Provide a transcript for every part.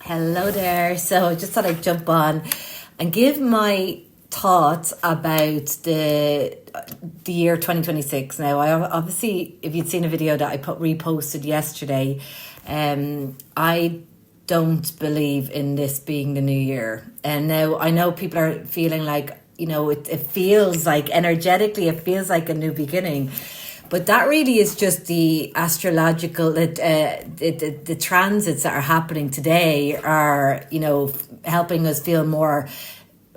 Hello there. So I just thought I'd jump on and give my thoughts about the year 2026. Now, I obviously, if you'd seen a video that I reposted yesterday, I don't believe in this being the new year. And now I know people are feeling like, it feels like energetically, it feels like a new beginning. But that really is just the astrological, the transits that are happening today are, helping us feel more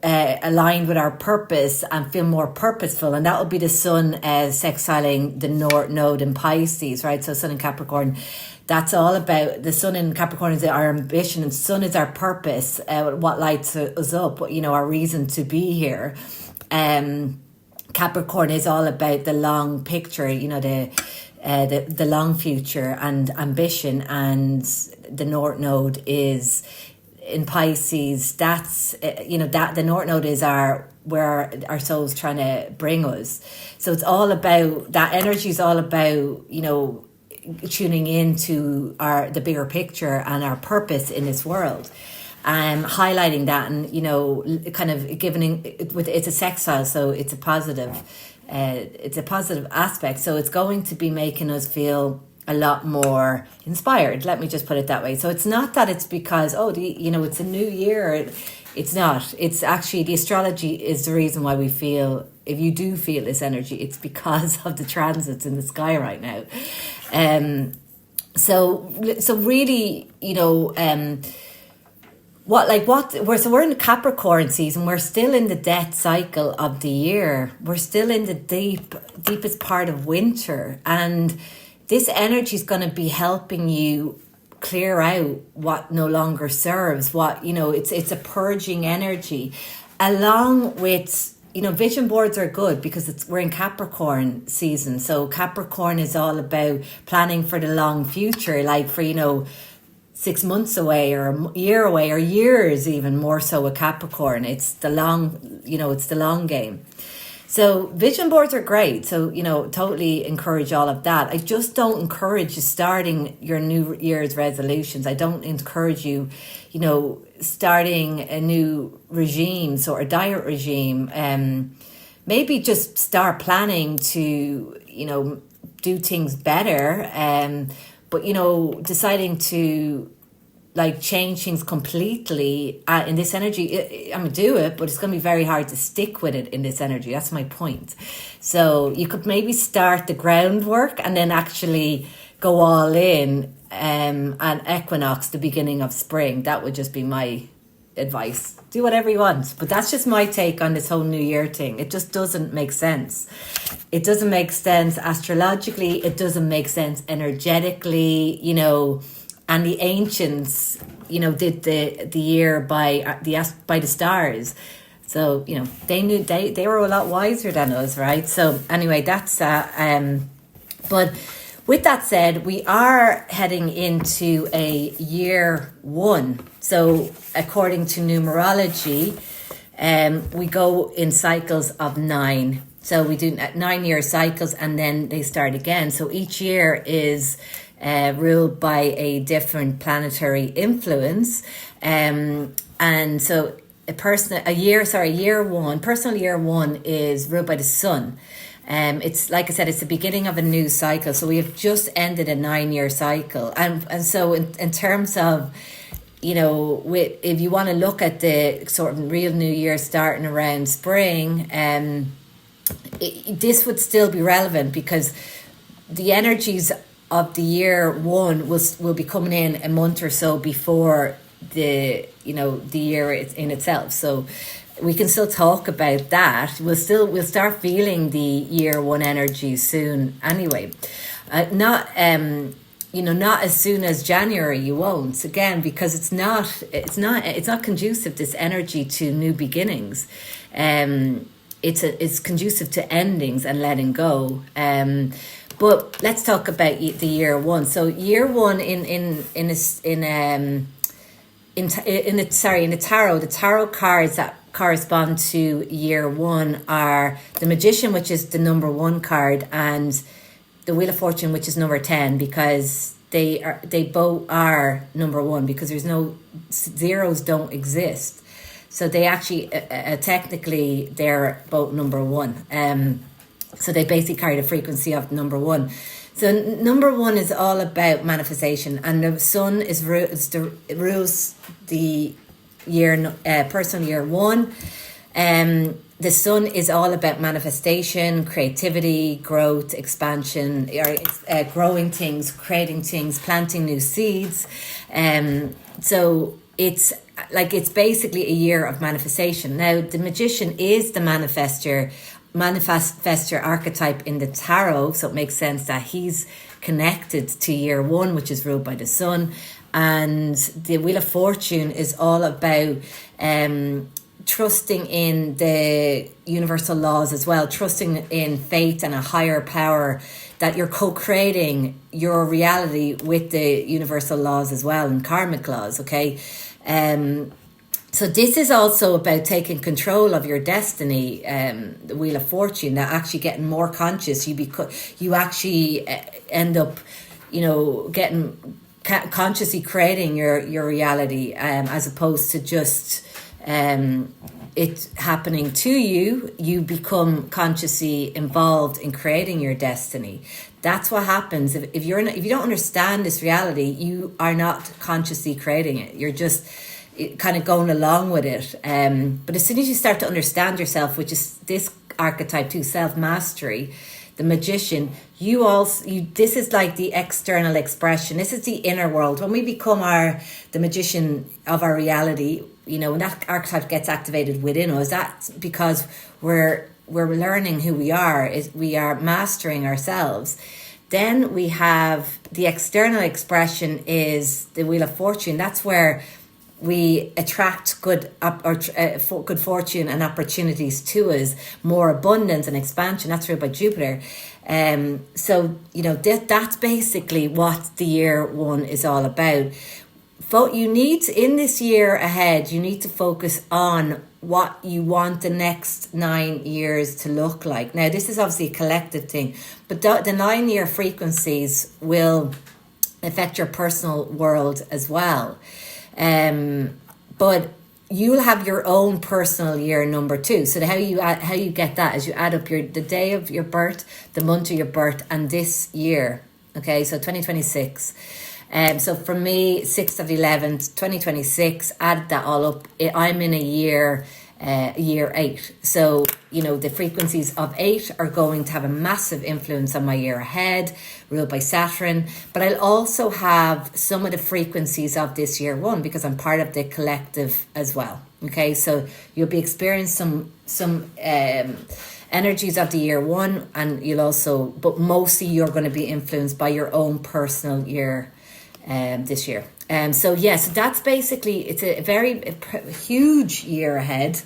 aligned with our purpose and feel more purposeful. And that will be the sun sextiling the North Node in Pisces, right? So sun in Capricorn, that's all about, the sun in Capricorn is our ambition and sun is our purpose, what lights us up, our reason to be here. Capricorn is all about the long picture, the long future and ambition, and the North Node is in Pisces. That's that the North Node is where our soul's trying to bring us. So it's all about that energy. Is all about tuning into the bigger picture and our purpose in this world. Highlighting that and kind of giving it's a sextile, so it's a positive aspect, so it's going to be making us feel a lot more inspired, let me just put it that way. So it's not that it's because it's a new year. It's not. It's actually, the astrology is the reason why we feel, if you do feel this energy, it's because of the transits in the sky right now. So really, we're in the Capricorn season. We're still in the death cycle of the year. We're still in the deepest part of winter, and this energy is going to be helping you clear out what no longer serves. It's a purging energy, along with vision boards are good because we're in Capricorn season. So Capricorn is all about planning for the long future, like for 6 months away or a year away or years, even more so with Capricorn. It's the long game. So vision boards are great. So, totally encourage all of that. I just don't encourage you starting your New Year's resolutions. I don't encourage you, starting a new regime, or a diet regime. Maybe just start planning to, do things better. But, deciding to change things completely in this energy, I'm going to do it, but it's going to be very hard to stick with it in this energy. That's my point. So you could maybe start the groundwork and then actually go all in at equinox, the beginning of spring. That would just be my advice. Do whatever you want. But that's just my take on this whole New Year thing. It just doesn't make sense. It doesn't make sense astrologically. It doesn't make sense energetically, and the ancients, did the year by the stars. So, they knew they were a lot wiser than us, right? So anyway, that's but with that said, we are heading into a year one. So according to numerology, we go in cycles of 9. So we do 9-year cycles and then they start again. So each year is ruled by a different planetary influence. And so personal year one is ruled by the sun. It's like I said, it's the beginning of a new cycle. So we have just ended a 9-year cycle. And so in terms of, if you want to look at the sort of real new year starting around spring, this would still be relevant because the energies of the year one will be coming in a month or so before the year in itself. So we can still talk about that. We'll start feeling the year one energy soon anyway. Not as soon as January, you won't, again, because it's not conducive, this energy, to new beginnings. It's conducive to endings and letting go. But let's talk about the year one. So year one in the tarot cards that correspond to year one are the Magician, which is the number 1 card, and the Wheel of Fortune, which is number 10, because they both are number one, because there's no zeros, don't exist. So they actually technically they're both number one. So they basically carry the frequency of number one. So number one is all about manifestation, and the sun rules the year, personal year one. The sun is all about manifestation, creativity, growth, expansion, growing things, creating things, planting new seeds. So it's basically a year of manifestation. Now, the magician is the manifestor archetype in the tarot, so it makes sense that he's connected to year one, which is ruled by the sun. And the Wheel of Fortune is all about trusting in the universal laws as well, trusting in fate and a higher power, that you're co-creating your reality with the universal laws as well, and karmic laws, okay? So this is also about taking control of your destiny, the Wheel of Fortune, that actually getting more conscious. You actually end up, getting consciously creating your reality, as opposed to just it happening to you. You become consciously involved in creating your destiny. That's what happens if you don't understand this reality. You are not consciously creating it. You're just kind of going along with it. But as soon as you start to understand yourself, which is this archetype too, self-mastery, the magician, this is like the external expression. This is the inner world. When we become the magician of our reality, when that archetype gets activated within us, that's because we're learning who we are. We are mastering ourselves. Then we have the external expression is the Wheel of Fortune. That's where we attract good fortune and opportunities to us, more abundance and expansion. That's ruled by Jupiter. So that's basically what the year one is all about. You need to, in this year ahead, you need to focus on what you want the next 9 years to look like. Now, this is obviously a collective thing, but the 9-year frequencies will affect your personal world as well. But you'll have your own personal year number two. So how you get that is you add up the day of your birth, the month of your birth, and this year. Okay, so 2026. So for me, 6th of the 11th, 2026, add that all up. I'm in a year 8. So, the frequencies of 8 are going to have a massive influence on my year ahead, ruled by Saturn. But I'll also have some of the frequencies of this year 1, because I'm part of the collective as well. Okay, so you'll be experiencing some energies of the year 1, and but mostly you're going to be influenced by your own personal year this year. So that's basically, it's a very huge year ahead.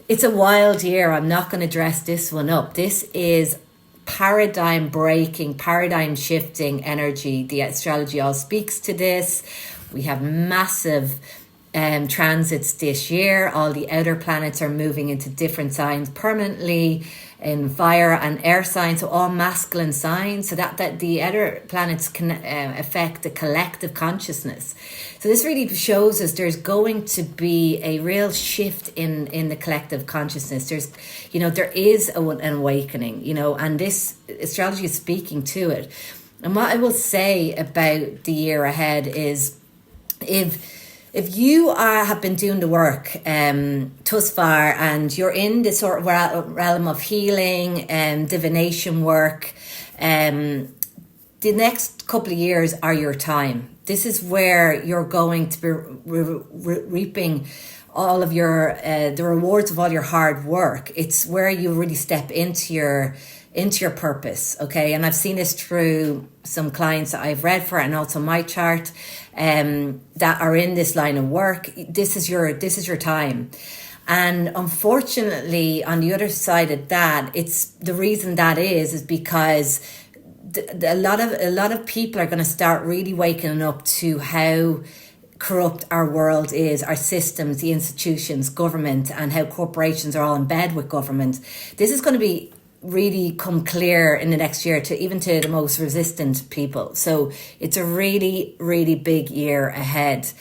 It's a wild year. I'm not going to dress this one up. This is paradigm breaking, paradigm shifting energy. The astrology all speaks to this. We have massive transits this year. All the outer planets are moving into different signs permanently, in fire and air signs, so all masculine signs, so that the outer planets can affect the collective consciousness. So this really shows us there's going to be a real shift in the collective consciousness. There is an awakening, and this astrology is speaking to it. And what I will say about the year ahead is, if you have been doing the work thus far, and you're in this sort of realm of healing and divination work, the next couple of years are your time. This is where you're going to be reaping all of the rewards of all your hard work. It's where you really step into your purpose, okay? And I've seen this through some clients that I've read for, and also my chart, that are in this line of work. This is your time. And unfortunately, on the other side of that, it's the reason that is because a lot of people are going to start really waking up to how corrupt our world is, our systems, the institutions, government, and how corporations are all in bed with government. This is going to be really come clear in the next year, to even to the most resistant people. So it's a really, really big year ahead.